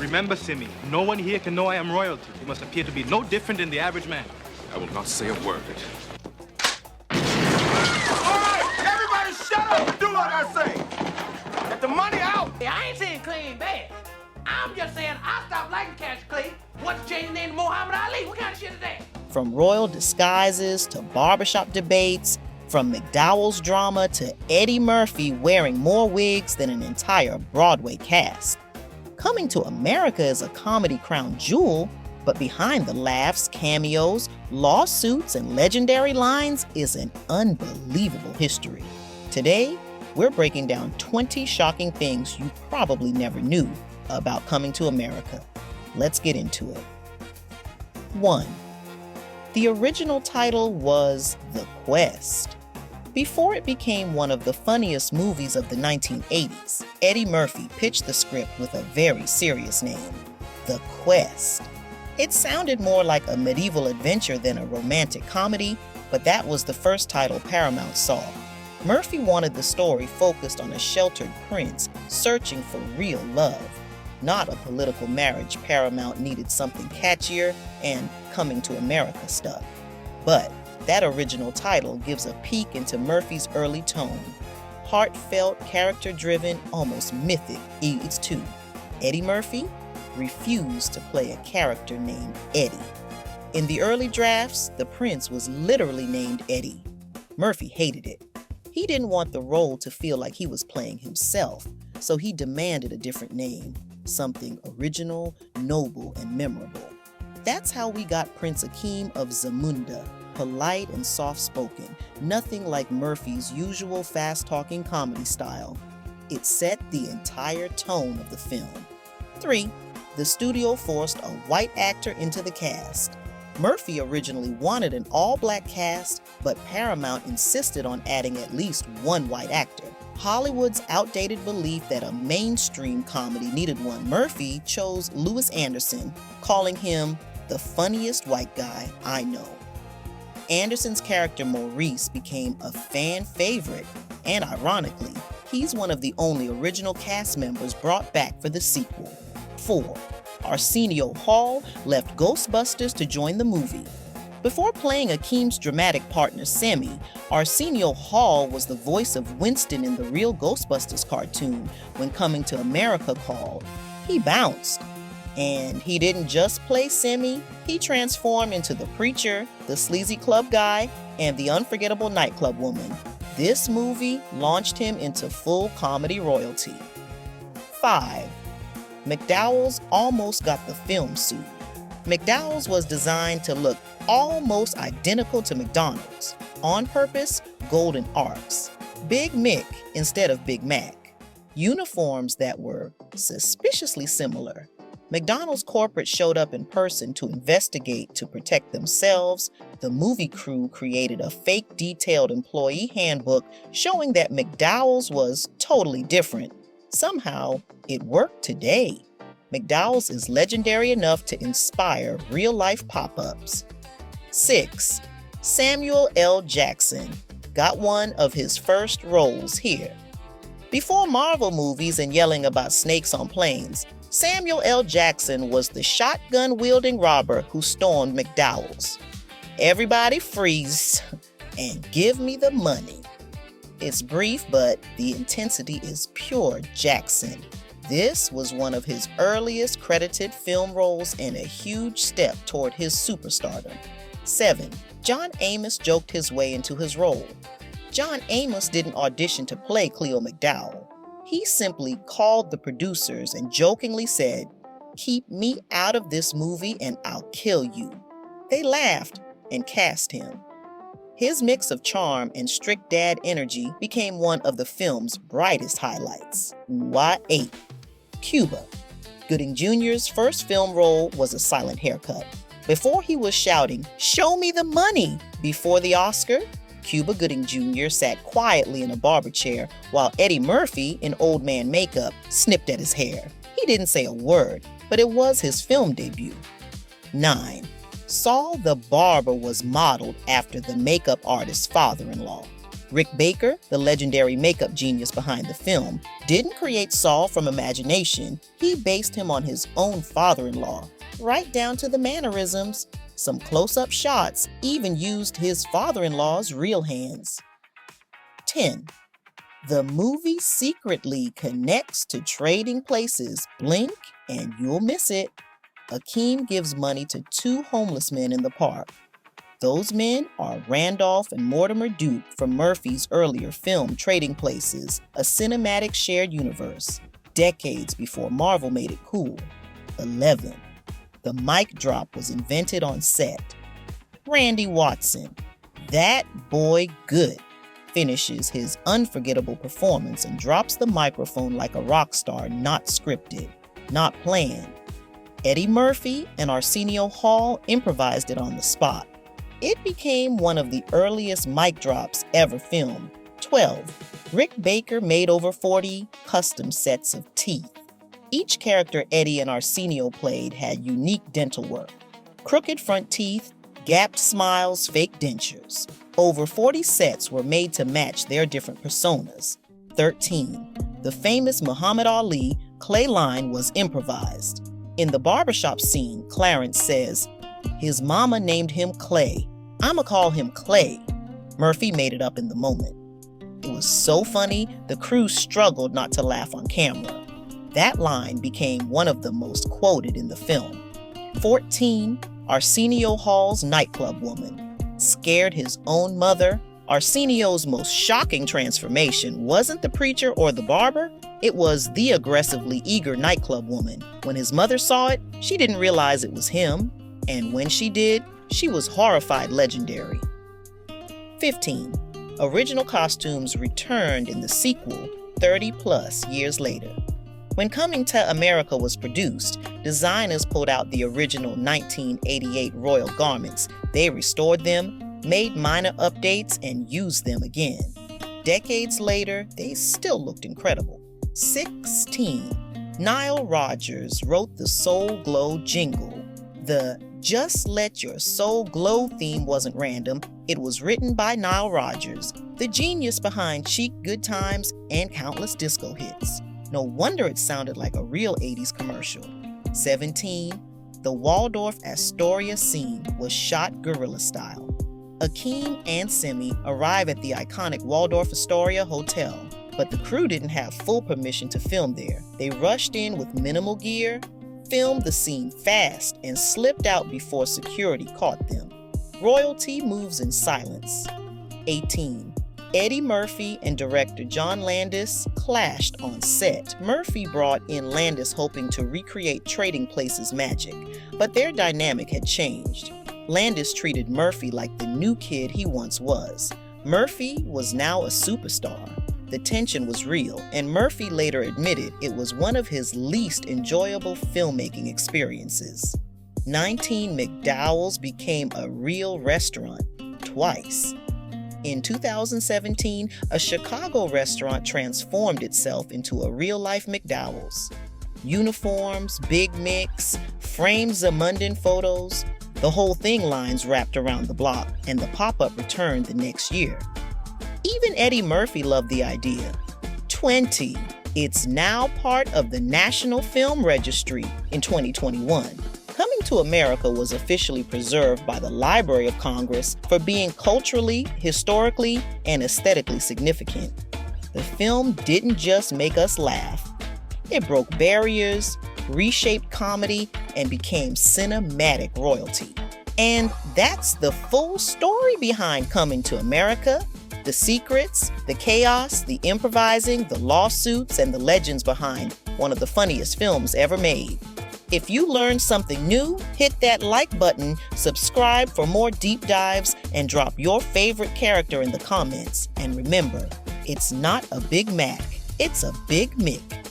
Remember, Simi, no one here can know I am royalty. You must appear to be no different than the average man. I will not say a word. All right, everybody shut up and do what I say. Get the money out. Hey, I ain't saying Clay ain't bad. I'm just saying I stopped liking Cash Clay. What's changed the name to Muhammad Ali? What kind of shit is that? From royal disguises to barbershop debates, from McDowell's drama to Eddie Murphy wearing more wigs than an entire Broadway cast. Coming to America is a comedy crown jewel, but behind the laughs, cameos, lawsuits, and legendary lines is an unbelievable history. Today, we're breaking down 20 shocking things you probably never knew about Coming to America. Let's get into it. 1. The original title was The Quest. Before it became one of the funniest movies of the 1980s, Eddie Murphy pitched the script with a very serious name, The Quest. It sounded more like a medieval adventure than a romantic comedy, but that was the first title Paramount saw. Murphy wanted the story focused on a sheltered prince searching for real love, not a political marriage. Paramount needed something catchier and Coming to America stuff. But that original title gives a peek into Murphy's early tone. Heartfelt, character-driven, almost mythic. It's too. Eddie Murphy refused to play a character named Eddie. In the early drafts, the prince was literally named Eddie. Murphy hated it. He didn't want the role to feel like he was playing himself, so he demanded a different name, something original, noble, and memorable. That's how we got Prince Akeem of Zamunda, polite and soft-spoken, nothing like Murphy's usual fast-talking comedy style. It set the entire tone of the film. 3. The studio forced a white actor into the cast. Murphy originally wanted an all-black cast, but Paramount insisted on adding at least one white actor. Hollywood's outdated belief that a mainstream comedy needed one. Murphy chose Louis Anderson, calling him the funniest white guy I know. Anderson's character Maurice became a fan favorite, and ironically, he's one of the only original cast members brought back for the sequel. 4. Arsenio Hall left Ghostbusters to join the movie. Before playing Akeem's dramatic partner Semmi, Arsenio Hall was the voice of Winston in the real Ghostbusters cartoon. When Coming to America called, he bounced. And he didn't just play Semmi, he transformed into the preacher, the sleazy club guy, and the unforgettable nightclub woman. This movie launched him into full comedy royalty. 5. McDowell's almost got the film suit. McDowell's was designed to look almost identical to McDonald's. On purpose, golden arcs. Big Mick instead of Big Mac. Uniforms that were suspiciously similar. McDonald's corporate showed up in person to investigate to protect themselves. The movie crew created a fake detailed employee handbook showing that McDowell's was totally different. Somehow, it worked today. McDowell's is legendary enough to inspire real-life pop-ups. 6. Samuel L. Jackson got one of his first roles here. Before Marvel movies and yelling about snakes on planes, Samuel L. Jackson was the shotgun-wielding robber who stormed McDowell's. Everybody freeze and give me the money. It's brief, but the intensity is pure Jackson. This was one of his earliest credited film roles and a huge step toward his superstardom. 7. John Amos joked his way into his role. John Amos didn't audition to play Cleo McDowell. He simply called the producers and jokingly said, "Keep me out of this movie and I'll kill you." They laughed and cast him. His mix of charm and strict dad energy became one of the film's brightest highlights. 8. Cuba. Gooding Jr.'s first film role was a silent haircut. Before he was shouting, "Show me the money!" before the Oscar, Cuba Gooding Jr. sat quietly in a barber chair while Eddie Murphy, in old man makeup, snipped at his hair. He didn't say a word, but it was his film debut. 9. Saul the Barber was modeled after the makeup artist's father-in-law. Rick Baker, the legendary makeup genius behind the film, didn't create Saul from imagination. He based him on his own father-in-law, right down to the mannerisms. Some close-up shots even used his father-in-law's real hands. 10. The movie secretly connects to Trading Places. Blink and you'll miss it. Akeem gives money to 2 homeless men in the park. Those men are Randolph and Mortimer Duke from Murphy's earlier film Trading Places, a cinematic shared universe, decades before Marvel made it cool. 11. The mic drop was invented on set. Randy Watson, that boy good, finishes his unforgettable performance and drops the microphone like a rock star, not scripted, not planned. Eddie Murphy and Arsenio Hall improvised it on the spot. It became one of the earliest mic drops ever filmed. 12. Rick Baker made over 40 custom sets of teeth. Each character Eddie and Arsenio played had unique dental work. Crooked front teeth, gapped smiles, fake dentures. Over 40 sets were made to match their different personas. 13. The famous Muhammad Ali clay line was improvised. In the barbershop scene, Clarence says, "His mama named him Clay. I'ma call him Clay." Murphy made it up in the moment. It was so funny, the crew struggled not to laugh on camera. That line became one of the most quoted in the film. 14. Arsenio Hall's nightclub woman. Scared his own mother. Arsenio's most shocking transformation wasn't the preacher or the barber, it was the aggressively eager nightclub woman. When his mother saw it, she didn't realize it was him, and when she did, she was horrified legendary. 15. Original costumes returned in the sequel 30-plus years later. When Coming to America was produced, designers pulled out the original 1988 royal garments. They restored them, made minor updates, and used them again. Decades later, they still looked incredible. 16. Nile Rodgers wrote the Soul Glow jingle. The Just Let Your Soul Glow theme wasn't random. It was written by Nile Rodgers, the genius behind Chic Good Times and countless disco hits. No wonder it sounded like a real 80s commercial. 17. The Waldorf Astoria scene was shot guerrilla style. Akeem and Simi arrive at the iconic Waldorf Astoria Hotel, but the crew didn't have full permission to film there. They rushed in with minimal gear, filmed the scene fast, and slipped out before security caught them. Royalty moves in silence. 18. Eddie Murphy and director John Landis clashed on set. Murphy brought in Landis hoping to recreate Trading Places magic, but their dynamic had changed. Landis treated Murphy like the new kid he once was. Murphy was now a superstar. The tension was real, and Murphy later admitted it was one of his least enjoyable filmmaking experiences. 19 McDowell's became a real restaurant, twice. In 2017, a Chicago restaurant transformed itself into a real-life McDowell's. Uniforms, Big Mix, framed Zamundan photos, the whole thing lines wrapped around the block, and the pop-up returned the next year. Even Eddie Murphy loved the idea. 20. It's now part of the National Film Registry in 2021. Coming to America was officially preserved by the Library of Congress for being culturally, historically, and aesthetically significant. The film didn't just make us laugh. It broke barriers, reshaped comedy, and became cinematic royalty. And that's the full story behind Coming to America. The secrets, the chaos, the improvising, the lawsuits, and the legends behind one of the funniest films ever made. If you learned something new, hit that like button, subscribe for more deep dives, and drop your favorite character in the comments. And remember, it's not a Big Mac, it's a Big Mick.